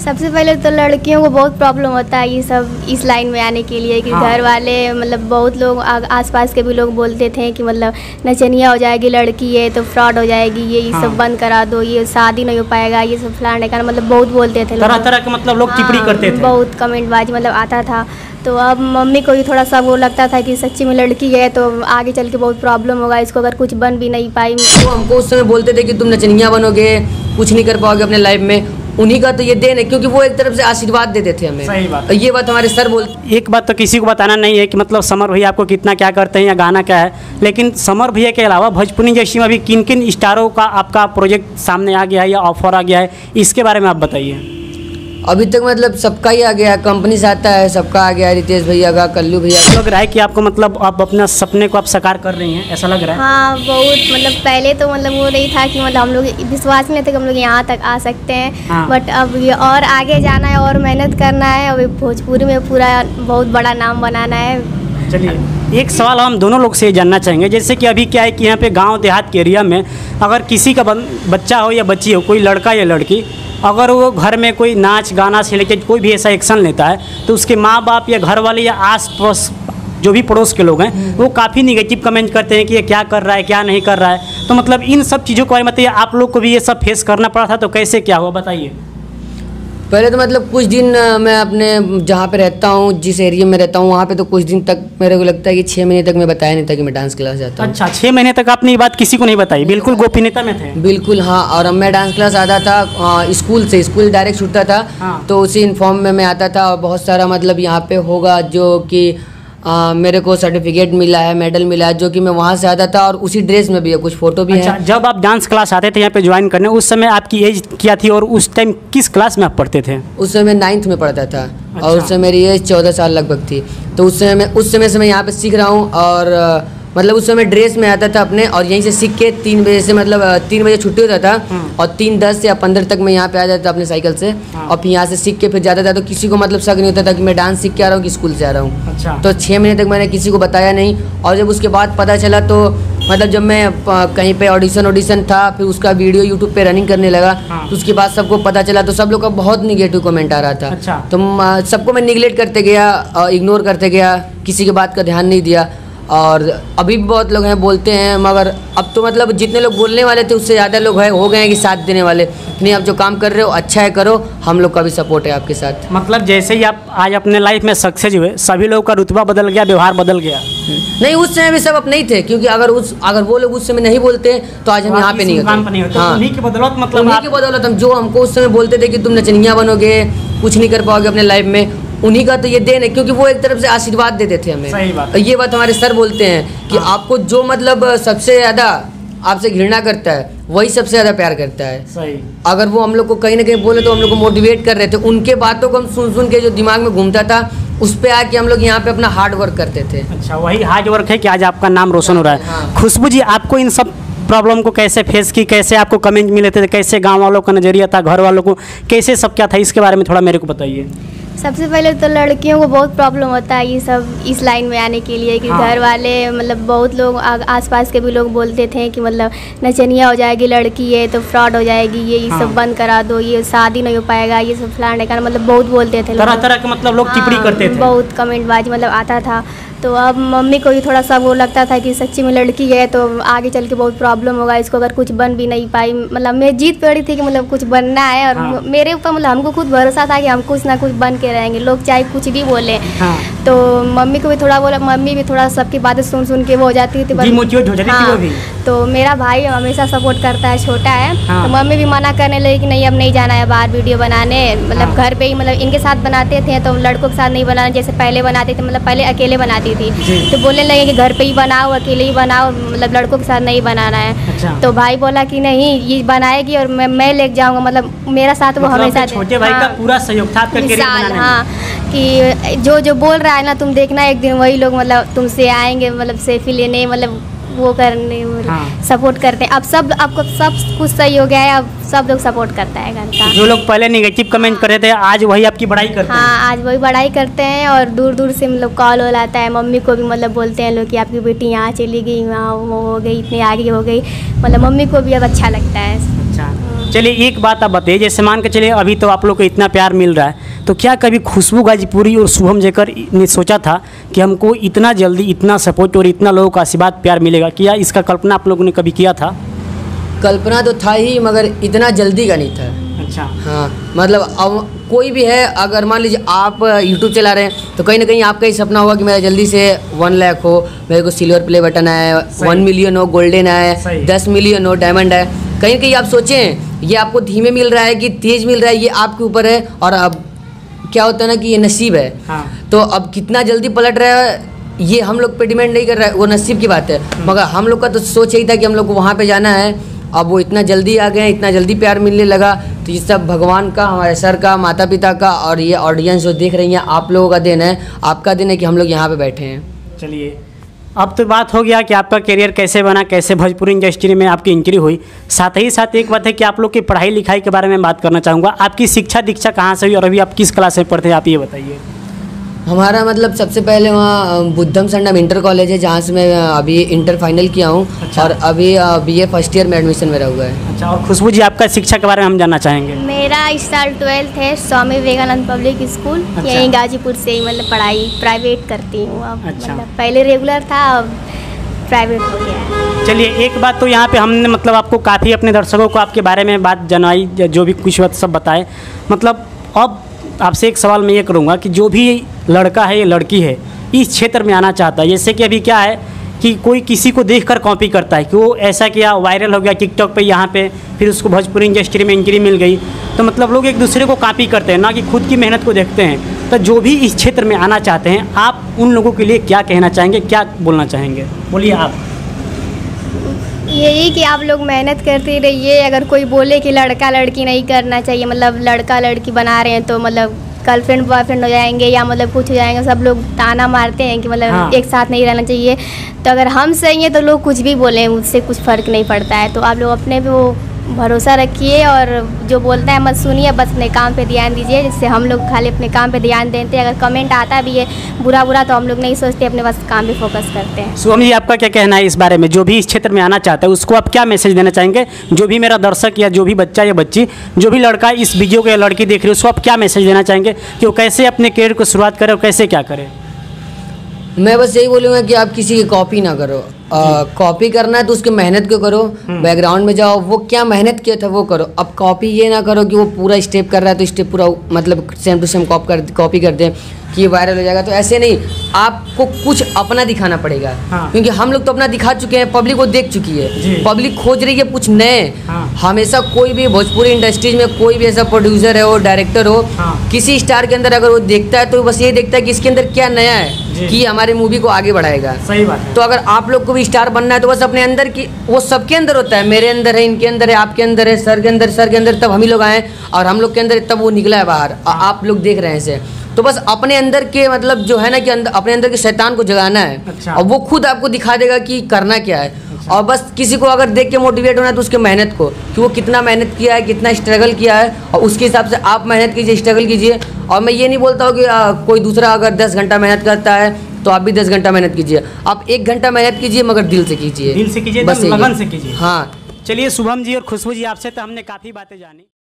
सबसे पहले तो लड़कियों को बहुत प्रॉब्लम होता है ये सब इस लाइन में आने के लिए कि घर वाले मतलब बहुत लोग आसपास के भी लोग बोलते थे कि मतलब नचनिया हो जाएगी लड़की है तो फ्रॉड हो जाएगी, ये सब बंद करा दो, ये शादी नहीं हो पाएगा, ये सब फलाने का मतलब बहुत बोलते थे, तरह तरह के मतलब लोग टिप्पणी करते थे, बहुत कमेंटबाजी मतलब आता था। तो अब मम्मी को भी थोड़ा सा वो लगता था कि सच्ची में लड़की है तो आगे चल के बहुत प्रॉब्लम होगा, इसको अगर कुछ बन भी नहीं पाई। तो हमको उस समय बोलते थे कि तुम नचनिया बनोगे, कुछ नहीं कर पाओगे अपने लाइफ में, उन्हीं का तो ये देन है क्योंकि वो एक तरफ से आशीर्वाद देते थे हमें। सही बात। ये बात हमारे सर बोलते। एक बात तो किसी को बताना नहीं है कि मतलब समर भैया आपको कितना क्या करते हैं या गाना क्या है, लेकिन समर भैया के अलावा भोजपुरी इंडस्ट्री में अभी किन किन स्टारों का आपका प्रोजेक्ट सामने आ गया है या ऑफर आ गया है, इसके बारे में आप बताइए। अभी तक मतलब सबका ही आ गया है, कंपनी से आता है, सबका आ गया है, रितेश भैया का, कल्लू भैया का। लग रहा है कि आपको मतलब आप अपना सपने को आप साकार कर रही हैं, ऐसा लग रहा है? हाँ बहुत, मतलब पहले तो मतलब वो नहीं था कि मतलब हम लोग विश्वास नहीं था कि हम लोग यहाँ तक आ सकते हैं, बट अब ये और आगे जाना है और मेहनत करना है, अभी भोजपुरी में पूरा बहुत बड़ा नाम बनाना है। चलिए एक सवाल हम दोनों लोग से जानना चाहेंगे, जैसे कि अभी क्या है कि यहाँ पे गांव देहात के एरिया में अगर किसी का बच्चा हो या बच्ची हो, कोई लड़का या लड़की, अगर वो घर में कोई नाच गाना से लेकर कोई भी ऐसा एक्शन लेता है तो उसके माँ बाप या घर वाले या आस पास जो भी पड़ोस के लोग हैं वो काफ़ी निगेटिव कमेंट करते हैं कि ये क्या कर रहा है, क्या नहीं कर रहा है। तो मतलब इन सब चीज़ों के बारे में बताइए, आप लोग को भी ये सब फेस करना पड़ा था तो कैसे क्या हुआ बताइए। पहले तो मतलब कुछ दिन मैं अपने जहाँ पे रहता हूँ, जिस एरिया में रहता हूँ, वहाँ पे तो कुछ दिन तक मेरे को लगता है कि 6 महीने तक मैं बताया नहीं था कि मैं डांस क्लास जाता हूँ। अच्छा, 6 महीने तक आपने ये बात किसी को नहीं बताई? बिल्कुल गोपनीयता में थे? बिल्कुल हाँ। और अब मैं डांस क्लास आता था स्कूल से, स्कूल डायरेक्ट छूटता था तो उसी इन्फॉर्म में मैं आता था और बहुत सारा मतलब यहाँ पे होगा जो कि मेरे को सर्टिफिकेट मिला है, मेडल मिला है, जो कि मैं वहाँ से आता था और उसी ड्रेस में भी है, कुछ फोटो भी है। जब आप डांस क्लास आते थे यहाँ पे ज्वाइन करने, उस समय आपकी एज क्या थी और उस टाइम किस क्लास में आप पढ़ते थे? उस समय 9th में पढ़ता था। अच्छा। और उस समय मेरी एज 14 साल लगभग थी। तो उस समय से मैं यहाँ पे सीख रहा हूँ और मतलब उस समय ड्रेस में आता था अपने, और यहीं से सीख के 3 बजे से मतलब 3 बजे छुट्टी होता था और 3:10 या 15 तक मैं यहाँ पे आ जाता था अपने साइकिल से और फिर यहाँ से सीख के फिर जाता था। तो किसी को मतलब शक नहीं होता था कि मैं डांस सीख के आ रहा हूँ कि स्कूल से आ रहा हूँ। अच्छा। तो 6 महीने तक मैंने किसी को बताया नहीं, और जब उसके बाद पता चला तो मतलब जब मैं कहीं पे ऑडिशन था, फिर उसका वीडियो यूट्यूब पे रनिंग करने लगा, तो उसके बाद सबको पता चला तो सब लोग का बहुत निगेटिव कमेंट आ रहा था। अच्छा। तो सबको मैं निगलेक्ट करते गया, इग्नोर करते गया, किसी की बात का ध्यान नहीं दिया। और अभी भी बहुत लोग हैं बोलते हैं, मगर अब तो मतलब जितने लोग बोलने वाले थे उससे ज़्यादा लोग हो गए हैं कि साथ देने वाले। नहीं, आप जो काम कर रहे हो अच्छा है, करो, हम लोग का भी सपोर्ट है आपके साथ। मतलब जैसे ही आप आज अपने लाइफ में सक्सेस हुए, सभी लोगों का रुतबा बदल गया, व्यवहार बदल गया? नहीं, उस समय भी सब अपने ही थे, क्योंकि अगर वो लोग उस समय नहीं बोलते तो आज हम यहाँ पे नहीं होते। हाँ, उन्हीं की बदौलत, मतलब उन्हीं की बदौलत हम, जो हमको उस समय बोलते थे कि तुम नचनिया बनोगे, कुछ नहीं कर पाओगे अपने लाइफ में, उन्हीं का तो ये देन है क्योंकि वो एक तरफ से आशीर्वाद देते थे हमें। सही बात। ये बात हमारे सर बोलते हैं कि आपको जो मतलब सबसे ज़्यादा आपसे घृणा करता है वही सबसे ज़्यादा प्यार करता है। सही। अगर वो हम लोग को कहीं ना कहीं बोले तो हम लोग को मोटिवेट कर रहे थे, उनके बातों को हम सुन के जो दिमाग में घूमता था उस पर आके हम लोग यहाँ पे अपना हार्ड वर्क करते थे। अच्छा, वही हार्ड वर्क है कि आज आपका नाम रोशन हो रहा है। हाँ। खुशबू जी, आपको इन सब प्रॉब्लम को कैसे फेस की, कैसे आपको कमेंट मिले थे, कैसे गांव वालों का नज़रिया था, घर वालों को कैसे सब क्या था, इसके बारे में थोड़ा मेरे को बताइए। सबसे पहले तो लड़कियों को बहुत प्रॉब्लम होता है ये सब इस लाइन में आने के लिए कि घर वाले मतलब बहुत लोग आसपास के भी लोग बोलते थे कि मतलब नचनिया हो जाएगी लड़की है तो फ्रॉड हो जाएगी, ये सब बंद करा दो, ये शादी नहीं हो पाएगा, ये सब फलाने का मतलब बहुत बोलते थे। तरह तरह के मतलब लोग टिप्पणी करते थे, बहुत कमेंटबाजी मतलब आता था। तो अब मम्मी को भी थोड़ा सा वो लगता था कि सच्ची में लड़की है तो आगे चल के बहुत प्रॉब्लम होगा, इसको अगर कुछ बन भी नहीं पाई, मतलब मैं जीत पड़ी थी कि मतलब कुछ बनना है। और मेरे ऊपर मतलब हमको खुद भरोसा था कि हम कुछ ना कुछ बन के रहेंगे, लोग चाहे कुछ भी बोले। तो मम्मी को भी थोड़ा बोला, मम्मी भी थोड़ा सबकी बातें सुन के वो हो जाती थी, डिमोटिवेट हो जाती थी वो भी। तो मेरा भाई हमेशा सपोर्ट करता है, छोटा है। तो मम्मी भी मना करने लगी कि नहीं अब नहीं जाना है बाहर वीडियो बनाने, मतलब घर पे ही मतलब इनके साथ बनाते थे तो लड़कों के साथ नहीं बनाना, जैसे पहले बनाते थे, मतलब पहले अकेले बनाती थी। तो बोलने लगे कि घर पे ही बनाओ, अकेले ही बनाओ, मतलब लड़कों के साथ नहीं बनाना है। अच्छा। तो भाई बोला कि नहीं ये बनाएगी और मैं लेके जाऊंगा, मतलब मेरा साथ वो हमेशा। छोटे भाई का पूरा सहयोग था आपका करियर बनाने में। हाँ, कि जो बोल रहा है ना तुम देखना एक दिन वही लोग मतलब तुमसे आएंगे, मतलब सेल्फी लेने, मतलब वो करने, सपोर्ट करते हैं। अब सब आपको सब कुछ सही हो गया है, अब सब लोग सपोर्ट करता है घर का। जो लोग पहले नेगेटिव कमेंट कर रहे थे आज वही आपकी बड़ाई करते हैं। हाँ, आज वही बड़ाई करते हैं और दूर दूर से मतलब कॉल हो आता है। मम्मी को भी मतलब बोलते हैं लोग कि आपकी बेटी यहाँ चली गई, वहाँ वो हो गई, इतनी आगे हो गई, मतलब मम्मी को भी अब अच्छा लगता है। अच्छा, चलिए एक बात आप बताइए, जैसे मान के चलिए अभी तो आप लोग को इतना प्यार मिल रहा है, तो क्या कभी खुशबू गाजीपुरी और शुभम जेकर ने सोचा था कि हमको इतना जल्दी इतना सपोर्ट और इतना लोगों का आशीर्वाद प्यार मिलेगा? क्या इसका कल्पना आप लोगों ने कभी किया था? कल्पना तो था ही, मगर इतना जल्दी का नहीं था। अच्छा। हाँ, मतलब अब कोई भी है, अगर मान लीजिए आप यूट्यूब चला रहे हैं तो कहीं ना कहीं आपका ही सपना होगा कि मेरा जल्दी से 1 लाख हो, मेरे को सिल्वर प्ले बटन आए, 1 मिलियन हो, गोल्डन आए, 10 मिलियन हो, डायमंड आए। कहीं ना कहीं आप सोचें ये आपको धीमे मिल रहा है कि तेज मिल रहा है, ये आपके ऊपर है। और अब क्या होता है ना कि ये नसीब है। हाँ। तो अब कितना जल्दी पलट रहा है ये हम लोग पे डिपेंड नहीं कर रहा है, वो नसीब की बात है। मगर हम लोग का तो सोच यही था कि हम लोग को वहाँ पे जाना है। अब वो इतना जल्दी आ गए, इतना जल्दी प्यार मिलने लगा, तो ये सब भगवान का, हमारे सर का, माता पिता का और ये ऑडियंस जो देख रही हैं आप लोगों का दिन है, आपका दिन है कि हम लोग यहाँ पे बैठे हैं। चलिए अब तो बात हो गया कि आपका करियर कैसे बना, कैसे भोजपुरी इंडस्ट्री में आपकी एंट्री हुई। साथ ही साथ एक बात है कि आप लोग की पढ़ाई लिखाई के बारे में बात करना चाहूँगा। आपकी शिक्षा दीक्षा कहाँ से हुई और अभी आप किस क्लास में पढ़ते हैं, आप ये बताइए। हमारा मतलब सबसे पहले वहाँ बुद्धम संडम इंटर कॉलेज है, जहाँ से मैं अभी इंटर फाइनल किया हूँ। अच्छा। और अभी BA फर्स्ट ईयर में एडमिशन मेरा हुआ है। अच्छा, और खुशबू जी आपका शिक्षा के बारे में हम जानना चाहेंगे। मेरा इस साल 12th है, स्वामी विवेकानंद पब्लिक स्कूल, अच्छा। यहीं गाजीपुर से ही मतलब पढ़ाई प्राइवेट करती हूँ अब। अच्छा। मतलब पहले रेगुलर था, अब प्राइवेट हो गया है। चलिए एक बात तो यहाँ पे हमने मतलब आपको काफ़ी अपने दर्शकों को आपके बारे में बात जनाई, जो भी कुछ बात सब बताए। मतलब अब आपसे एक सवाल मैं ये करूँगा कि जो भी लड़का है या लड़की है इस क्षेत्र में आना चाहता है, जैसे कि अभी क्या है कि कोई किसी को देखकर कॉपी करता है कि वो ऐसा किया, वायरल हो गया टिकटॉक पे, यहाँ पे फिर उसको भोजपुरी इंडस्ट्री में एंट्री मिल गई, तो मतलब लोग एक दूसरे को कॉपी करते हैं, ना कि खुद की मेहनत को देखते हैं। तो जो भी इस क्षेत्र में आना चाहते हैं, आप उन लोगों के लिए क्या कहना चाहेंगे, क्या बोलना चाहेंगे? बोलिए आप। यही कि आप लोग मेहनत करते रहिए। अगर कोई बोले कि लड़का लड़की नहीं करना चाहिए, मतलब लड़का लड़की बना रहे हैं तो मतलब गर्लफ्रेंड बॉयफ्रेंड हो जाएंगे या मतलब कुछ हो जाएंगे, सब लोग ताना मारते हैं कि मतलब हाँ। एक साथ नहीं रहना चाहिए। तो अगर हम सही हैं तो लोग कुछ भी बोलें, उससे कुछ फ़र्क नहीं पड़ता है। तो आप लोग अपने पे वो भरोसा रखिए और जो बोलता है मत सुनिए, बस अपने काम पे ध्यान दीजिए। जिससे हम लोग खाली अपने काम पे ध्यान देते हैं। अगर कमेंट आता भी है बुरा बुरा तो हम लोग नहीं सोचते, अपने बस काम पे फोकस करते हैं। शुभम जी आपका क्या कहना है इस बारे में? जो भी इस क्षेत्र में आना चाहता है उसको आप क्या मैसेज देना चाहेंगे? जो भी मेरा दर्शक या जो भी बच्चा या बच्ची, जो भी लड़का इस वीडियो को या लड़की देख रही है, उसको आप क्या मैसेज देना चाहेंगे कि वो कैसे अपने करियर को शुरुआत करे और कैसे क्या करे? मैं बस यही बोलूँगा कि आप किसी की कॉपी ना करो। कॉपी करना है तो उसकी मेहनत को करो, बैकग्राउंड में जाओ, वो क्या मेहनत किया था वो करो। अब कॉपी ये ना करो कि वो पूरा स्टेप कर रहा है तो स्टेप पूरा मतलब सेम टू सेम कॉपी कर दें कि ये वायरल हो जाएगा। तो ऐसे नहीं, आपको कुछ अपना दिखाना पड़ेगा। हाँ। क्योंकि हम लोग तो अपना दिखा चुके हैं, पब्लिक वो देख चुकी जी। है, पब्लिक खोज रही है कुछ नए। हाँ। हमेशा कोई भी भोजपुरी इंडस्ट्रीज में कोई भी ऐसा प्रोड्यूसर है, वो डायरेक्टर हो, हाँ। किसी स्टार के अंदर अगर वो देखता है तो बस ये देखता है कि इसके अंदर क्या नया है कि हमारे मूवी को आगे बढ़ाएगा। सही बात है। तो अगर आप लोग को भी स्टार बनना है तो बस अपने अंदर की, वो सबके अंदर होता है, मेरे अंदर है, इनके अंदर है, आपके अंदर है, सर के अंदर, तब हम ही लोग आए और हम लोग के अंदर तब वो निकला है बाहर। आप लोग देख रहे हैं इसे। तो बस अपने अंदर के मतलब जो है ना कि अपने अंदर के शैतान को जगाना है। अच्छा। और वो खुद आपको दिखा देगा कि करना क्या है। अच्छा। और बस किसी को अगर देख के मोटिवेट होना है तो उसके मेहनत को, कि वो कितना मेहनत किया है, कितना स्ट्रगल किया है, और उसके हिसाब से आप मेहनत कीजिए, स्ट्रगल कीजिए। और मैं ये नहीं बोलता हूँ कि कोई दूसरा अगर 10 घंटा मेहनत करता है तो आप भी 10 घंटा मेहनत कीजिए। आप 1 घंटा मेहनत कीजिए मगर दिल से कीजिए, दिल से कीजिए, बस लगन से कीजिए। हाँ। चलिए शुभम जी और खुशबू जी, आपसे तो हमने काफ़ी बातें जानी।